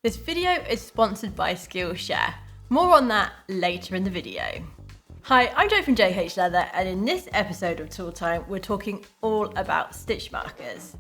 This video is sponsored by Skillshare. More on that later in the video. Hi, I'm Jo from J.H.Leather, and in this episode of Tool Time, we're talking all about stitch markers.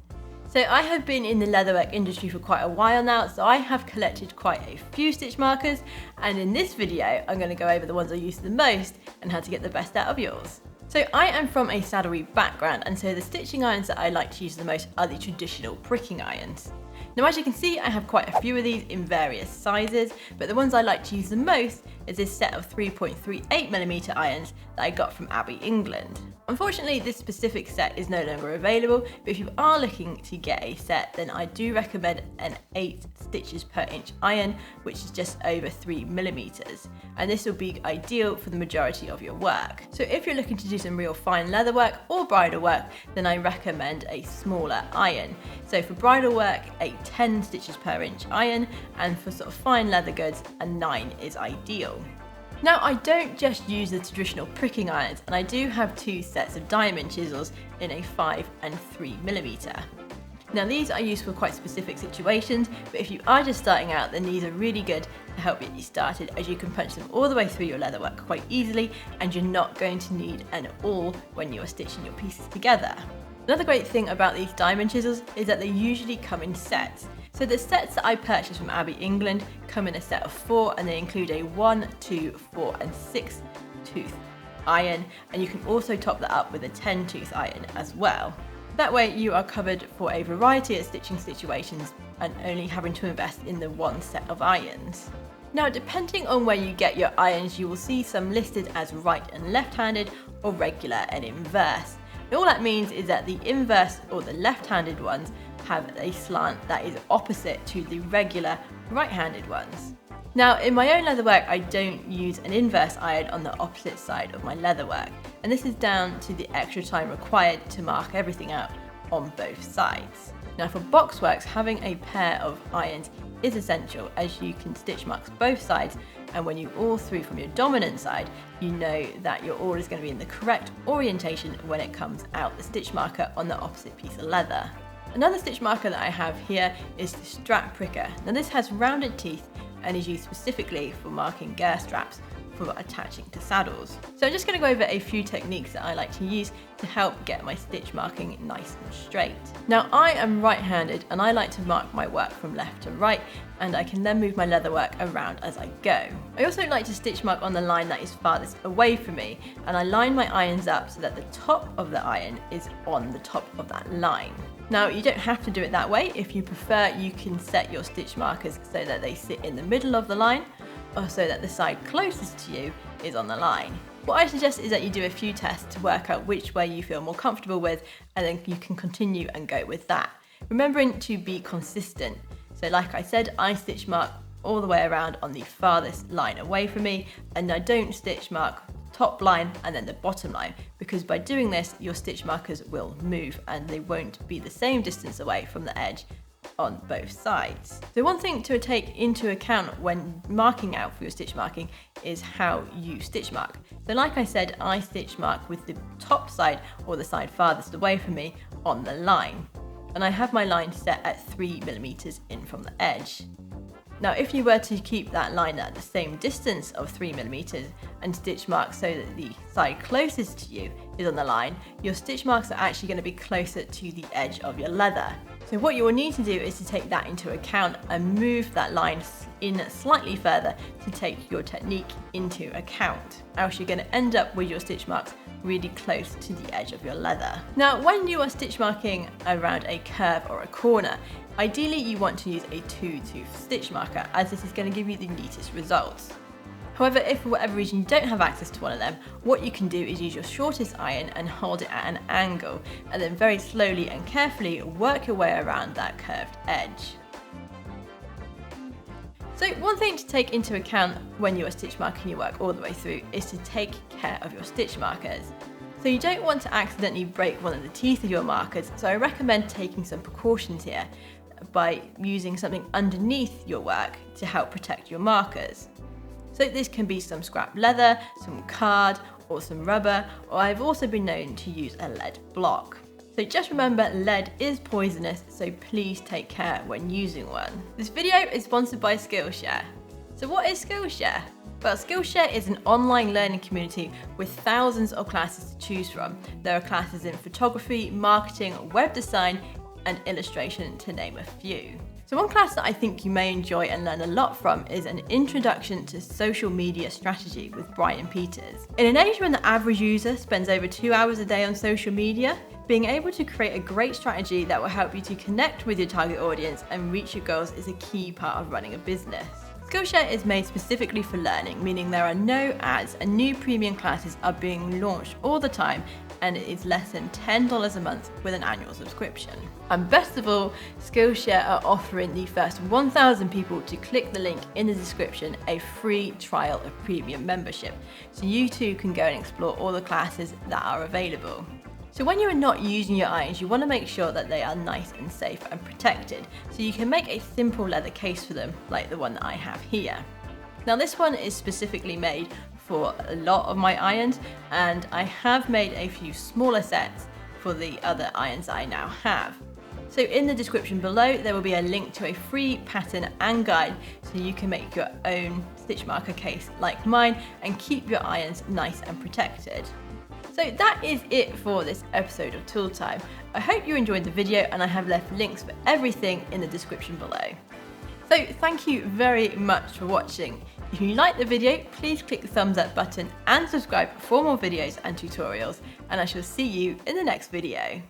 So I have been in the leatherwork industry for quite a while now, so I have collected quite a few stitch markers, and in this video, I'm going to go over the ones I use the most and how to get the best out of yours. So I am from a saddlery background, and so the stitching irons that I like to use the most are the traditional pricking irons. Now, as you can see, I have quite a few of these in various sizes, but the ones I like to use the most is this set of 3.38mm irons that I got from Abbey, England. Unfortunately, this specific set is no longer available, but if you are looking to get a set, then I do recommend an 8 stitches per inch iron, which is just over 3mm, and this will be ideal for the majority of your work. So if you're looking to do some real fine leather work or bridal work, then I recommend a smaller iron. So for bridal work, a 10 stitches per inch iron, and for sort of fine leather goods, a 9 is ideal. Now, I don't just use the traditional pricking irons, and I do have 2 sets of diamond chisels in a 5 and 3mm. Now, these are used for quite specific situations, but if you are just starting out, then these are really good to help get you started, as you can punch them all the way through your leatherwork quite easily, and you're not going to need an awl when you are stitching your pieces together. Another great thing about these diamond chisels is that they usually come in sets. So the sets that I purchased from Abbey, England come in a set of 4, and they include a 1, 2, 4 and 6 tooth iron, and you can also top that up with a 10 tooth iron as well. That way you are covered for a variety of stitching situations and only having to invest in the 1 set of irons. Now, depending on where you get your irons, you will see some listed as right and left-handed or regular and inverse. And all that means is that the inverse or the left-handed ones have a slant that is opposite to the regular right-handed ones. Now, in my own leatherwork, I don't use an inverse iron on the opposite side of my leatherwork, and this is down to the extra time required to mark everything out on both sides. Now, for boxworks, having a pair of irons is essential, as you can stitch mark both sides, and when you awl through from your dominant side, you know that your awl is going to be in the correct orientation when it comes out the stitch marker on the opposite piece of leather. Another stitch marker that I have here is the strap pricker. Now, this has rounded teeth and is used specifically for marking gear straps for attaching to saddles. So I'm just going to go over a few techniques that I like to use to help get my stitch marking nice and straight. Now, I am right-handed, and I like to mark my work from left to right, and I can then move my leatherwork around as I go. I also like to stitch mark on the line that is farthest away from me, and I line my irons up so that the top of the iron is on the top of that line. Now, you don't have to do it that way. If you prefer, you can set your stitch markers so that they sit in the middle of the line, or so that the side closest to you is on the line. What I suggest is that you do a few tests to work out which way you feel more comfortable with, and then you can continue and go with that. Remembering to be consistent. So like I said, I stitch mark all the way around on the farthest line away from me, and I don't stitch mark top line and then the bottom line, because by doing this, your stitch markers will move and they won't be the same distance away from the edge on both sides. So one thing to take into account when marking out for your stitch marking is how you stitch mark. So like I said, I stitch mark with the top side or the side farthest away from me on the line, and I have my line set at 3mm in from the edge. Now, if you were to keep that line at the same distance of 3mm and stitch mark so that the side closest to you is on the line, your stitch marks are actually going to be closer to the edge of your leather. So what you will need to do is to take that into account and move that line in slightly further to take your technique into account. Else you're going to end up with your stitch marks really close to the edge of your leather. Now, when you are stitch marking around a curve or a corner, ideally you want to use a 2-tooth stitch marker, as this is going to give you the neatest results. However, if for whatever reason you don't have access to one of them, what you can do is use your shortest iron and hold it at an angle, and then very slowly and carefully work your way around that curved edge. So one thing to take into account when you are stitch marking your work all the way through is to take care of your stitch markers. So you don't want to accidentally break one of the teeth of your markers, so I recommend taking some precautions here by using something underneath your work to help protect your markers. So this can be some scrap leather, some card, or some rubber, or I've also been known to use a lead block. So just remember, lead is poisonous, so please take care when using one. This video is sponsored by Skillshare. So what is Skillshare? Well, Skillshare is an online learning community with thousands of classes to choose from. There are classes in photography, marketing, web design, and illustration, to name a few. So one class that I think you may enjoy and learn a lot from is an introduction to social media strategy with Brian Peters. In an age when the average user spends over 2 hours a day on social media, being able to create a great strategy that will help you to connect with your target audience and reach your goals is a key part of running a business. Skillshare is made specifically for learning, meaning there are no ads and new premium classes are being launched all the time, and it is less than $10 a month with an annual subscription. And best of all, Skillshare are offering the first 1,000 people to click the link in the description a free trial of premium membership, so you too can go and explore all the classes that are available. So when you are not using your irons, you want to make sure that they are nice and safe and protected, so you can make a simple leather case for them, like the one that I have here. Now this one is specifically made for a lot of my irons, and I have made a few smaller sets for the other irons I now have. So in the description below there will be a link to a free pattern and guide so you can make your own stitch marker case like mine and keep your irons nice and protected. So that is it for this episode of Tool Time. I hope you enjoyed the video, and I have left links for everything in the description below. So thank you very much for watching. If you liked the video, please click the thumbs up button and subscribe for more videos and tutorials, and I shall see you in the next video.